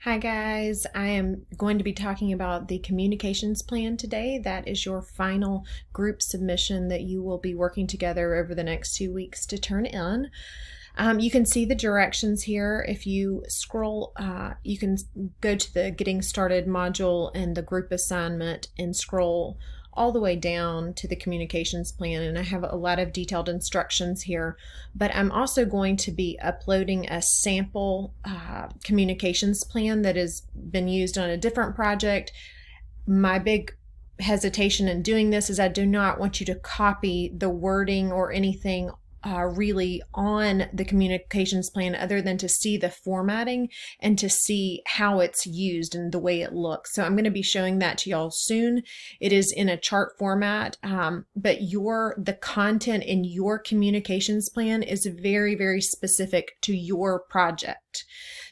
Hi guys, I am going to be talking about the communications plan today. That is your final group submission that you will be working together over the next 2 weeks to turn in. You can see the directions here. If you scroll, you can go to the Getting Started module and the group assignment and scroll all the way down to the communications plan, and I have a lot of detailed instructions here, but I'm also going to be uploading a sample communications plan that has been used on a different project. My big hesitation in doing this is I do not want you to copy the wording or anything really on the communications plan other than to see the formatting and to see how it's used and the way it looks. So I'm going to be showing that to y'all soon. It is in a chart format, but the content in your communications plan is very, very specific to your project.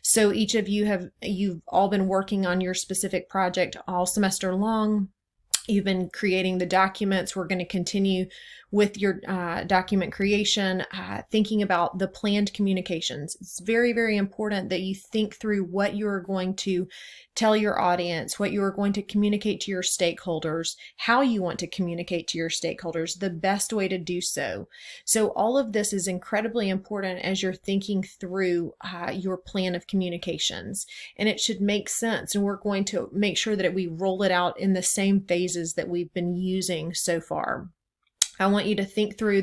So each of you've all been working on your specific project all semester long. You've been creating the documents. We're going to continue with your document creation, thinking about the planned communications. It's very, very important that you think through what you're going to tell your audience, what you are going to communicate to your stakeholders, how you want to communicate to your stakeholders, the best way to do so. So all of this is incredibly important as you're thinking through your plan of communications, and it should make sense. And we're going to make sure that we roll it out in the same phases that we've been using so far. I want you to think through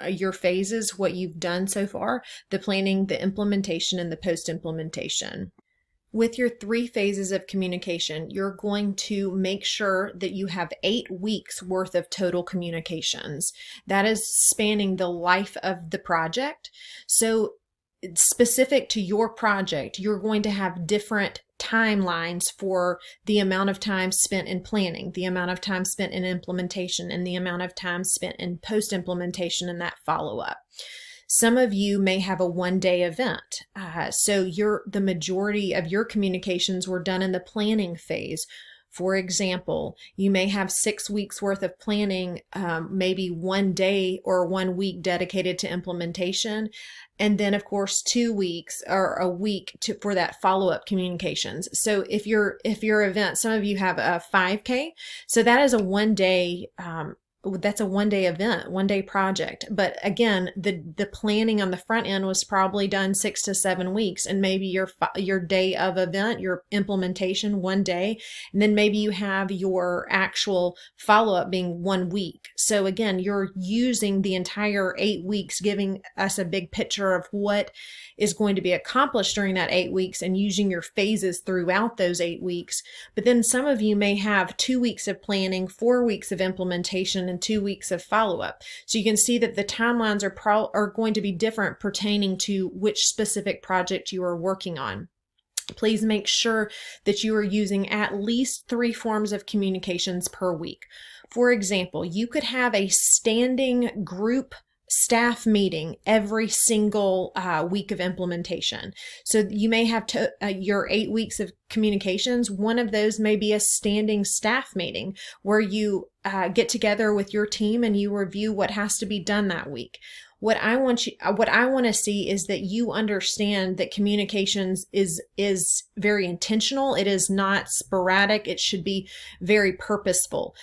your phases, what you've done so far, the planning, the implementation, and the post-implementation. With your 3 phases of communication, you're going to make sure that you have 8 weeks worth of total communications. That is spanning the life of the project. So specific to your project, you're going to have different timelines for the amount of time spent in planning, the amount of time spent in implementation, and the amount of time spent in post-implementation and that follow-up. Some of you may have a one-day event. So the majority of your communications were done in the planning phase. For example, you may have 6 weeks worth of planning, maybe 1 day or 1 week dedicated to implementation, and then of course 2 weeks or a week for that follow-up communications. So if your event, some of you have a 5K, so that is a 1 day. That's a 1 day event, 1 day project. But again, the planning on the front end was probably done 6 to 7 weeks, and maybe your day of event, your implementation 1 day, and then maybe you have your actual follow-up being 1 week. So again, you're using the entire 8 weeks, giving us a big picture of what is going to be accomplished during that 8 weeks and using your phases throughout those 8 weeks. But then some of you may have 2 weeks of planning, 4 weeks of implementation, and 2 weeks of follow-up. So you can see that the timelines are going to be different pertaining to which specific project you are working on. Please make sure that you are using at least 3 forms of communications per week. For example, you could have a standing group staff meeting every single week of implementation. So you may have your 8 weeks of communications. One of those may be a standing staff meeting where you get together with your team and you review what has to be done that week. What I want to see is that you understand that communications is very intentional. It is not sporadic. It should be very purposeful.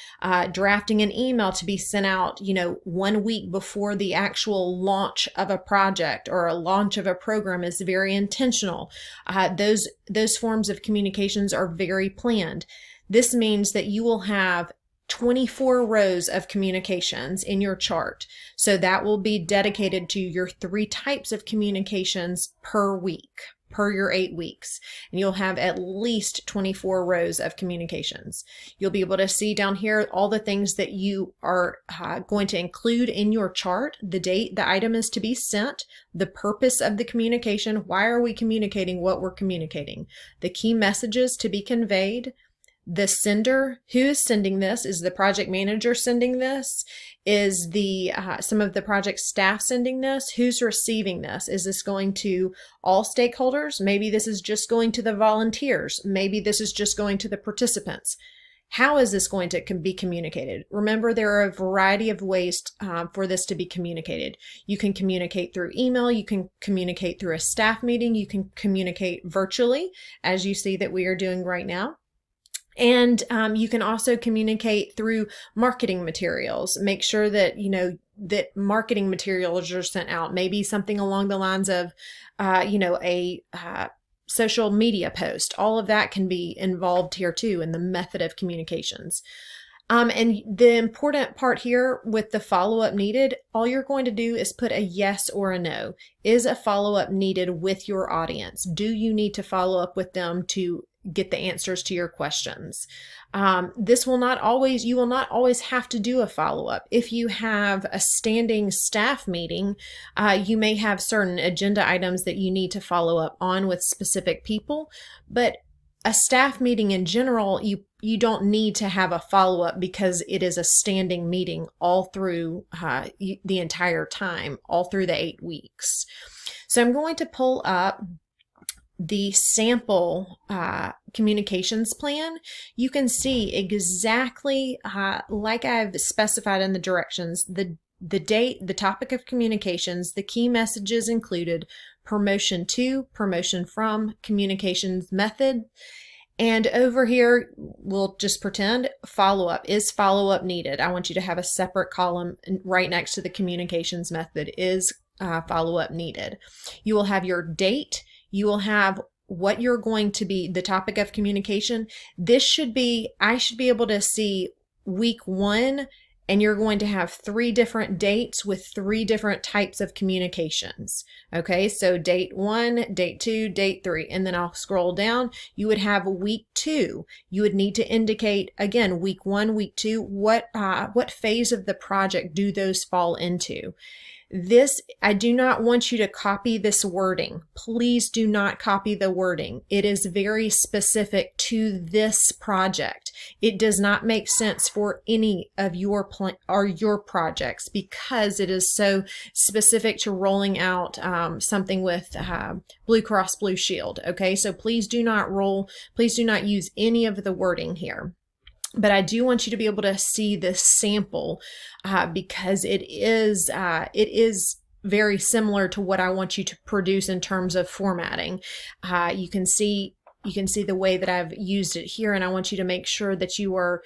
Drafting an email to be sent out, 1 week before the actual launch of a project or a launch of a program is very intentional. Those forms of communications are very planned. This means that you will have 24 rows of communications in your chart. So that will be dedicated to your 3 types of communications per week, per your 8 weeks. And you'll have at least 24 rows of communications. You'll be able to see down here all the things that you are going to include in your chart: the date the item is to be sent, the purpose of the communication, why are we communicating what we're communicating, the key messages to be conveyed, the sender, who is sending this. Is the project manager sending this? Is some of the project staff sending this? Who's receiving this? Is this going to all stakeholders? Maybe this is just going to the volunteers. Maybe this is just going to the participants. How is this going to be communicated? Remember, there are a variety of ways for this to be communicated. You can communicate through email, you can communicate through a staff meeting, you can communicate virtually, as you see that we are doing right now. And you can also communicate through marketing materials. Make sure that, that marketing materials are sent out. Maybe something along the lines of, a social media post. All of that can be involved here too in the method of communications. And the important part here with the follow-up needed, all you're going to do is put a yes or a no. Is a follow-up needed with your audience? Do you need to follow up with them to get the answers to your questions? You will not always have to do a follow-up. If you have a standing staff meeting, you may have certain agenda items that you need to follow up on with specific people, but a staff meeting in general, you don't need to have a follow-up because it is a standing meeting all through the entire time, all through the 8 weeks. So I'm going to pull up the sample communications plan. You can see exactly like I've specified in the directions, the date, the topic of communications, the key messages included, promotion to, promotion from, communications method. And over here, we'll just pretend follow-up. Is follow-up needed? I want you to have a separate column right next to the communications method. Is follow-up needed? You will have your date. You will have what you're going to be, the topic of communication. I should be able to see week 1, and you're going to have 3 different dates with 3 different types of communications. Okay, so date 1, date 2, date 3, and then I'll scroll down. You would have week 2. You would need to indicate, again, week 1, week 2, what phase of the project do those fall into? I do not want you to copy this wording. Please do not copy the wording. It is very specific to this project. It does not make sense for any of your projects because it is so specific to rolling out something with Blue Cross Blue Shield. Okay, so please do not use any of the wording here. But I do want you to be able to see this sample because it is very similar to what I want you to produce in terms of formatting. You can see the way that I've used it here, and I want you to make sure that you are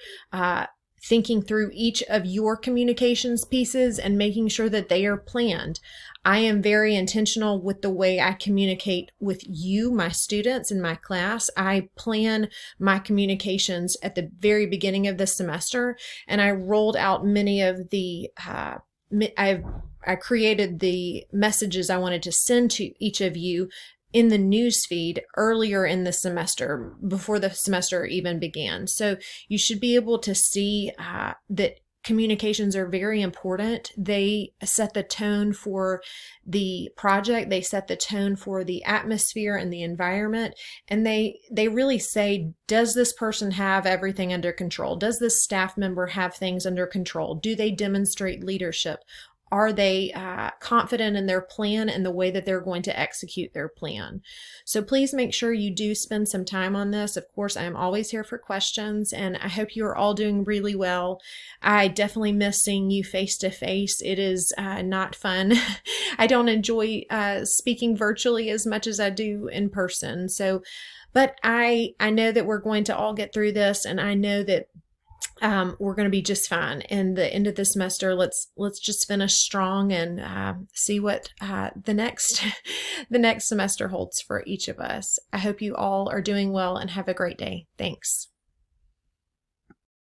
thinking through each of your communications pieces and making sure that they are planned. I am very intentional with the way I communicate with you, my students in my class. I plan my communications at the very beginning of the semester, and I rolled out many of the, I created the messages I wanted to send to each of you in the news feed earlier in the semester, before the semester even began. So you should be able to see that communications are very important. They set the tone for the project. They set the tone for the atmosphere and the environment. And they really say, does this person have everything under control? Does this staff member have things under control? Do they demonstrate leadership? Are they confident in their plan and the way that they're going to execute their plan? So please make sure you do spend some time on this. Of course, I am always here for questions, and I hope you are all doing really well. I definitely miss seeing you face to face. It is not fun. I don't enjoy speaking virtually as much as I do in person. But I know that we're going to all get through this, and I know that we're going to be just fine. And the end of the semester, let's just finish strong and see what the next semester holds for each of us. I hope you all are doing well and have a great day. Thanks.